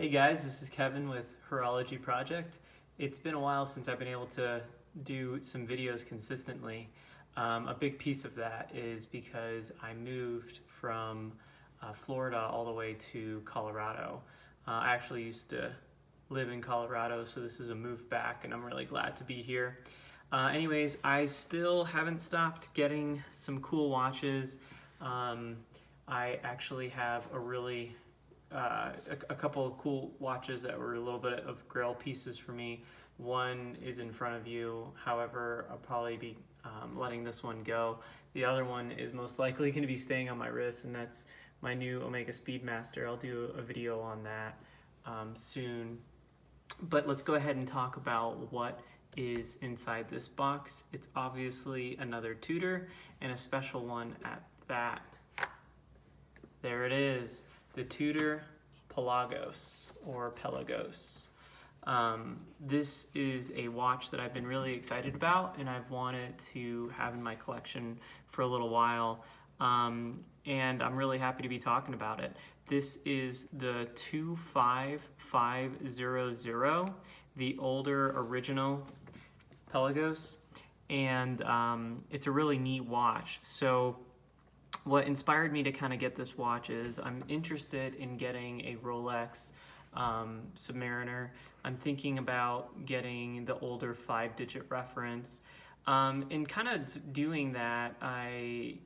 Hey guys, this is Kevin with Horology Project. It's been a while since I've been able to do some videos consistently. A big piece of that is because I moved from Florida all the way to Colorado. I actually used to live in Colorado, so this is a move back and I'm really glad to be here. Anyways, I still haven't stopped getting some cool watches. I actually have a couple of cool watches that were a little bit of grail pieces for me. One is in front of you, however, I'll probably be letting this one go. The other one is most likely going to be staying on my wrist, and that's my new Omega Speedmaster. I'll do a video on that soon. But let's go ahead and talk about what is inside this box. It's obviously another Tudor, and a special one at that. There it is. The Tudor Pelagos, or Pelagos. This is a watch that I've been really excited about and I've wanted to have in my collection for a little while, and I'm really happy to be talking about it. This is the 25500, the older original Pelagos, and it's a really neat watch. So what inspired me to kind of get this watch is I'm interested in getting a Rolex Submariner. I'm thinking about getting the older 5-digit reference. And kind of doing that, I,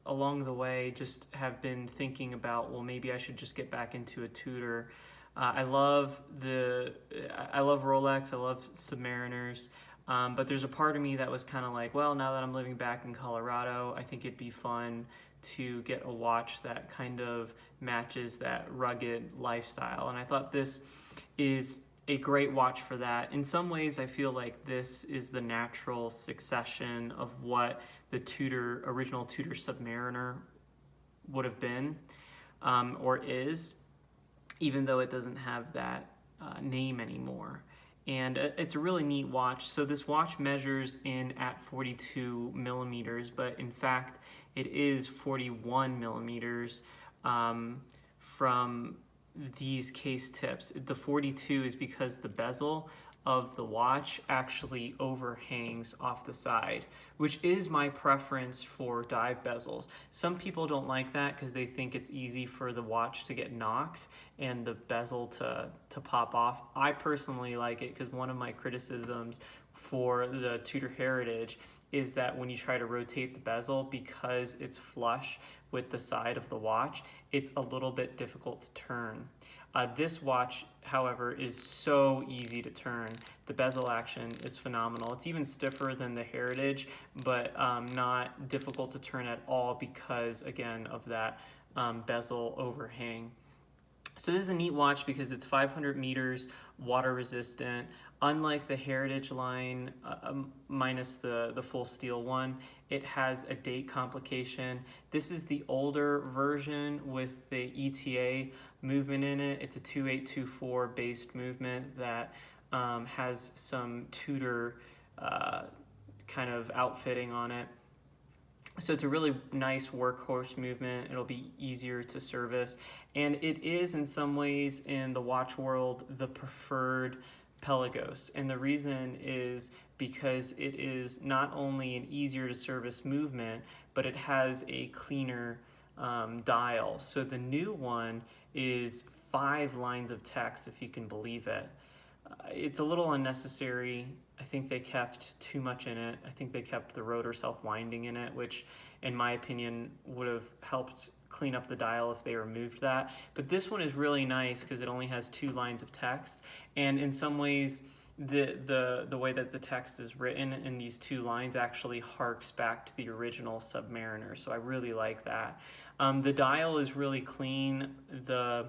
along the way, just have been thinking about, well, maybe I should just get back into a Tudor. I love Rolex, I love Submariners. But there's a part of me that was kind of like, well, now that I'm living back in Colorado, I think it'd be fun to get a watch that kind of matches that rugged lifestyle. And I thought this is a great watch for that. In some ways, I feel like this is the natural succession of what the original Tudor Submariner would have been, or is, even though it doesn't have that name anymore. And it's a really neat watch. So this watch measures in at 42 millimeters, but in fact it is 41 millimeters from these case tips. The 42 is because the bezel of the watch actually overhangs off the side, which is my preference for dive bezels. Some people don't like that because they think it's easy for the watch to get knocked and the bezel to pop off. I personally like it because one of my criticisms for the Tudor Heritage is that when you try to rotate the bezel, because it's flush with the side of the watch, it's a little bit difficult to turn. This watch, however, is so easy to turn. The bezel action is phenomenal. It's even stiffer than the Heritage, but not difficult to turn at all because, again, of that bezel overhang. So this is a neat watch because it's 500 meters, water resistant. Unlike the Heritage line, minus the full steel one, it has a date complication. This is the older version with the ETA movement in it. It's a 2824 based movement that has some Tudor kind of outfitting on it. So it's a really nice workhorse movement. It'll be easier to service. And it is, in some ways, in the watch world, the preferred Pelagos. And the reason is because it is not only an easier to service movement, but it has a cleaner dial. So the new one is 5 lines of text, if you can believe it. It's a little unnecessary. I think they kept too much in it. I think they kept the rotor self-winding in it, which in my opinion would have helped clean up the dial if they removed that. But this one is really nice because it only has 2 lines of text, and in some ways the way that the text is written in these 2 lines actually harks back to the original Submariner, so I really like that. The dial is really clean. The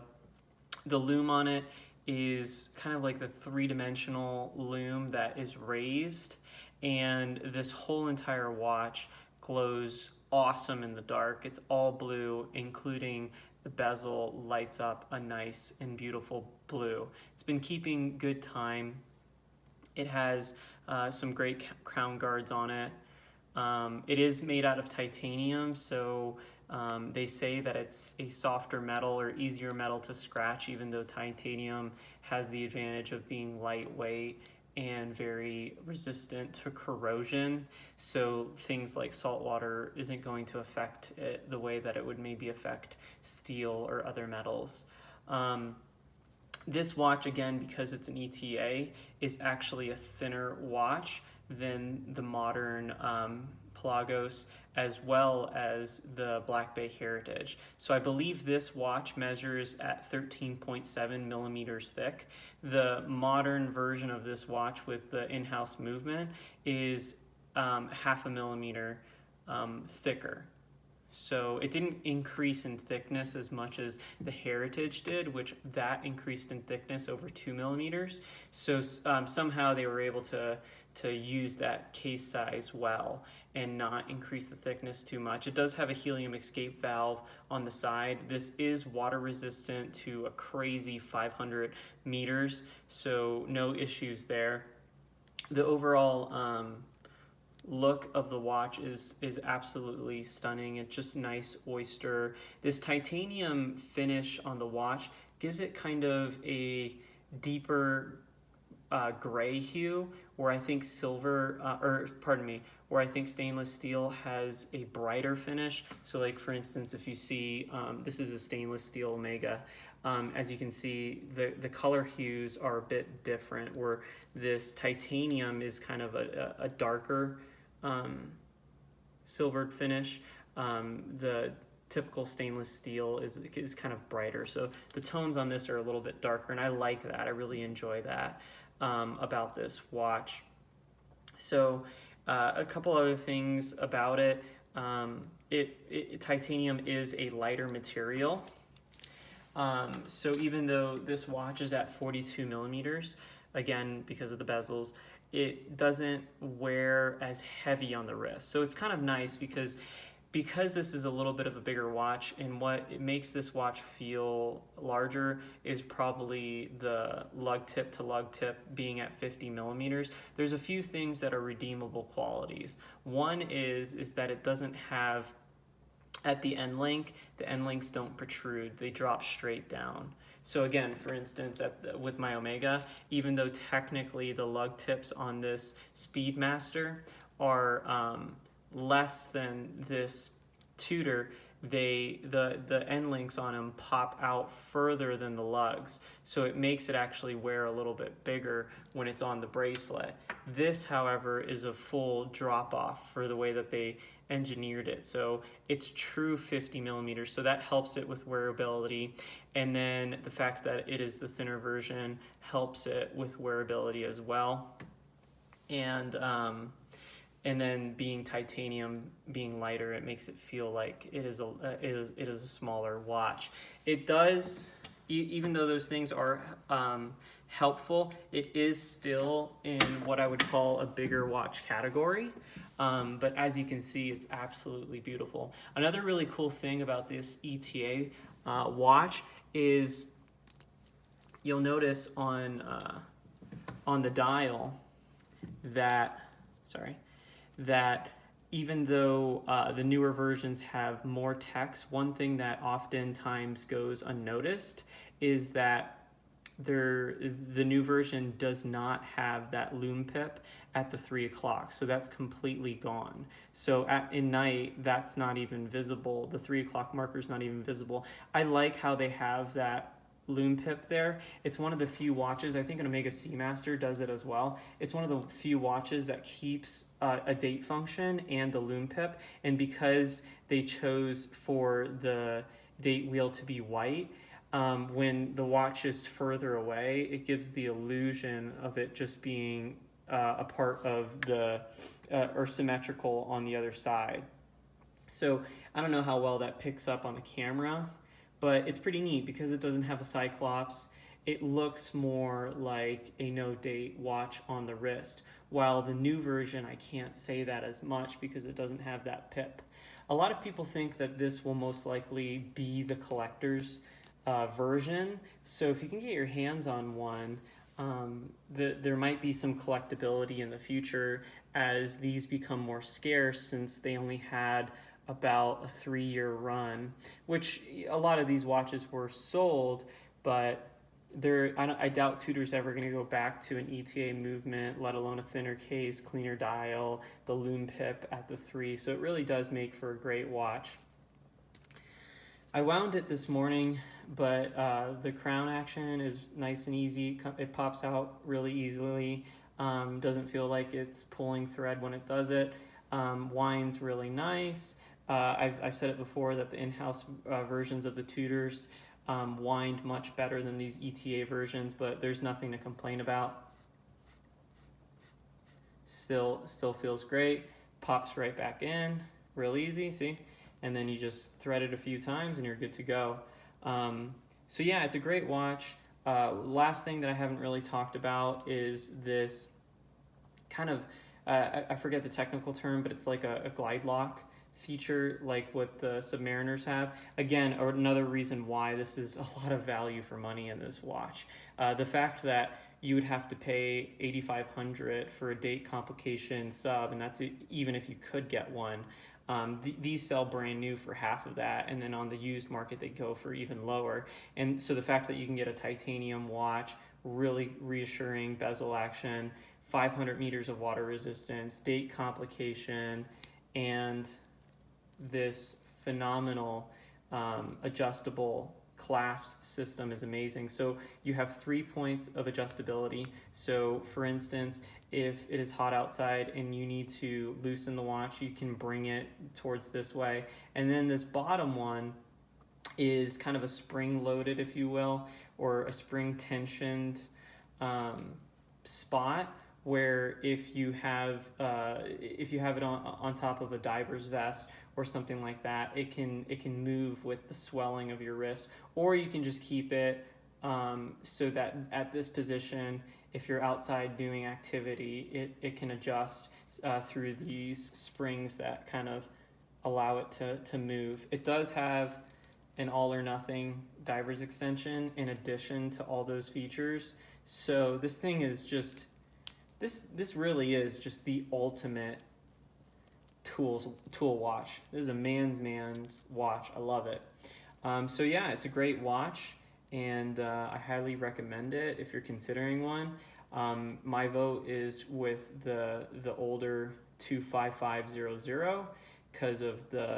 lume on it is kind of like the 3-dimensional lume that is raised, and this whole entire watch glows awesome in the dark. It's all blue, including the bezel lights up a nice and beautiful blue. It's been keeping good time. It has some great crown guards on it. It is made out of titanium, so They say that it's a softer metal or easier metal to scratch, even though titanium has the advantage of being lightweight and very resistant to corrosion. So things like salt water isn't going to affect it the way that it would maybe affect steel or other metals. This watch, again, because it's an ETA, is actually a thinner watch than the modern Pelagos, as well as the Black Bay Heritage. So I believe this watch measures at 13.7 millimeters thick. The modern version of this watch with the in-house movement is half a millimeter thicker. So it didn't increase in thickness as much as the Heritage did, which that increased in thickness over 2 millimeters. So somehow they were able to use that case size well and not increase the thickness too much. It does have a helium escape valve on the side. This is water resistant to a crazy 500 meters, so no issues there. The overall look of the watch is absolutely stunning. It's just nice oyster. This titanium finish on the watch gives it kind of a deeper gray hue, where I think where I think stainless steel has a brighter finish. So like for instance, if you see, this is a stainless steel Omega. As you can see, the color hues are a bit different, where this titanium is kind of a darker silvered finish. The typical stainless steel is kind of brighter. So the tones on this are a little bit darker, and I like that. I really enjoy that about this watch. So a couple other things about it. Titanium is a lighter material. So even though this watch is at 42 millimeters, again, because of the bezels, it doesn't wear as heavy on the wrist. So it's kind of nice because this is a little bit of a bigger watch, and what it makes this watch feel larger is probably the lug tip to lug tip being at 50 millimeters. There's a few things that are redeemable qualities. One is that it doesn't have, at the end link, the end links don't protrude, they drop straight down. So again, for instance, with my Omega, even though technically the lug tips on this Speedmaster are less than this Tudor, the end links on them pop out further than the lugs, so it makes it actually wear a little bit bigger when it's on the bracelet. This, however, is a full drop off for the way that they engineered it, so it's true 50 millimeters, so that helps it with wearability. And then the fact that it is the thinner version helps it with wearability as well. And then being titanium, being lighter, it makes it feel like it is a smaller watch. It does, even though those things are helpful, it is still in what I would call a bigger watch category. But as you can see, it's absolutely beautiful. Another really cool thing about this ETA watch is you'll notice on the dial that even though the newer versions have more text, one thing that oftentimes goes unnoticed is that the new version does not have that Lume pip at the 3 o'clock, so that's completely gone. So in night, that's not even visible. The 3 o'clock marker is not even visible. I like how they have that Lume pip there. It's one of the few watches, I think an Omega Seamaster does it as well. It's one of the few watches that keeps a date function and the Lume pip, and because they chose for the date wheel to be white, when the watch is further away, it gives the illusion of it just being a part of the or symmetrical on the other side. So I don't know how well that picks up on the camera, but it's pretty neat because it doesn't have a cyclops. It looks more like a no-date watch on the wrist, while the new version, I can't say that as much because it doesn't have that pip. A lot of people think that this will most likely be the collector's version, so if you can get your hands on one, there might be some collectability in the future as these become more scarce, since they only had about a 3-year run, which a lot of these watches were sold, but I doubt Tudor's ever going to go back to an ETA movement, let alone a thinner case, cleaner dial, the Lume pip at the 3. So it really does make for a great watch. I wound it this morning, but the crown action is nice and easy. It pops out really easily. Doesn't feel like it's pulling thread when it does it. Winds really nice. I've said it before that the in-house versions of the Tudors wind much better than these ETA versions, but there's nothing to complain about. Still feels great. Pops right back in, real easy, see? And then you just thread it a few times and you're good to go. So yeah, it's a great watch. Last thing that I haven't really talked about is this kind of, I forget the technical term, but it's like a glide lock feature like what the submariners have. Again, another reason why this is a lot of value for money in this watch. The fact that you would have to pay $8,500 for a date complication sub, and that's even if you could get one. These sell brand new for half of that, and then on the used market they go for even lower. And so the fact that you can get a titanium watch, really reassuring bezel action, 500 meters of water resistance, date complication, and this phenomenal adjustable clasp system is amazing. So you have 3 points of adjustability. So for instance, if it is hot outside and you need to loosen the watch, you can bring it towards this way. And then this bottom one is kind of a spring loaded, if you will, or a spring tensioned spot, where if you have it on top of a diver's vest or something like that, it can move with the swelling of your wrist, or you can just keep it so that at this position, if you're outside doing activity, it can adjust through these springs that kind of allow it to move. It does have an all or nothing diver's extension in addition to all those features. So this thing is just, this really is just the ultimate tool watch. This is a man's watch. I love it. So yeah, it's a great watch, and I highly recommend it if you're considering one. My vote is with the older 25500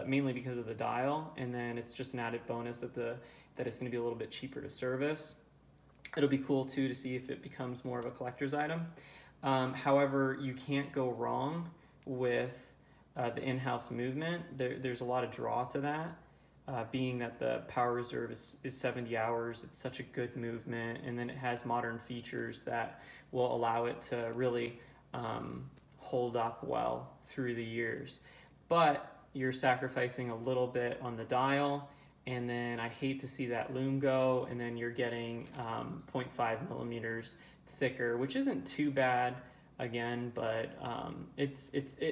mainly because of the dial, and then it's just an added bonus that it's going to be a little bit cheaper to service. It'll be cool too to see if it becomes more of a collector's item. However, you can't go wrong with the in-house movement. There's a lot of draw to that, being that the power reserve is 70 hours. It's such a good movement, and then it has modern features that will allow it to really hold up well through the years. But you're sacrificing a little bit on the dial, and then I hate to see that Lume go, and then you're getting 0.5 millimeters thicker, which isn't too bad again, but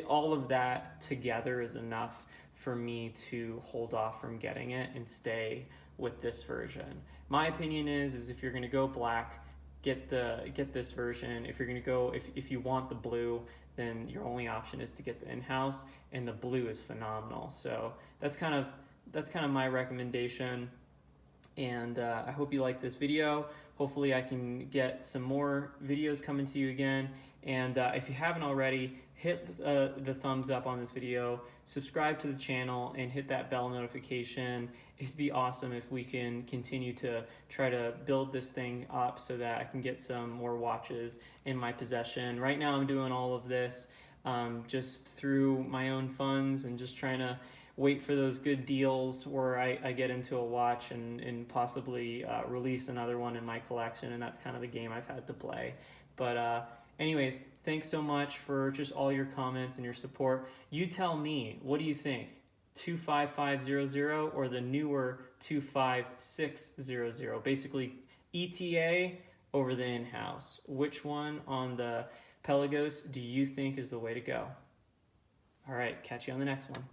all of that together is enough for me to hold off from getting it and stay with this version. My opinion is if you're going to go black, get this version. If you're going to go, if you want the blue, then your only option is to get the in-house, and the blue is phenomenal. So that's kind of my recommendation. And I hope you like this video. Hopefully I can get some more videos coming to you again. And if you haven't already, hit the thumbs up on this video, subscribe to the channel, and hit that bell notification. It'd be awesome if we can continue to try to build this thing up so that I can get some more watches in my possession. Right now I'm doing all of this just through my own funds and just trying to wait for those good deals where I get into a watch and possibly release another one in my collection, and that's kind of the game I've had to play. But anyways, thanks so much for just all your comments and your support. You tell me, what do you think? 25500 or the newer 25600? Basically, ETA over the in-house. Which one on the Pelagos do you think is the way to go? All right, catch you on the next one.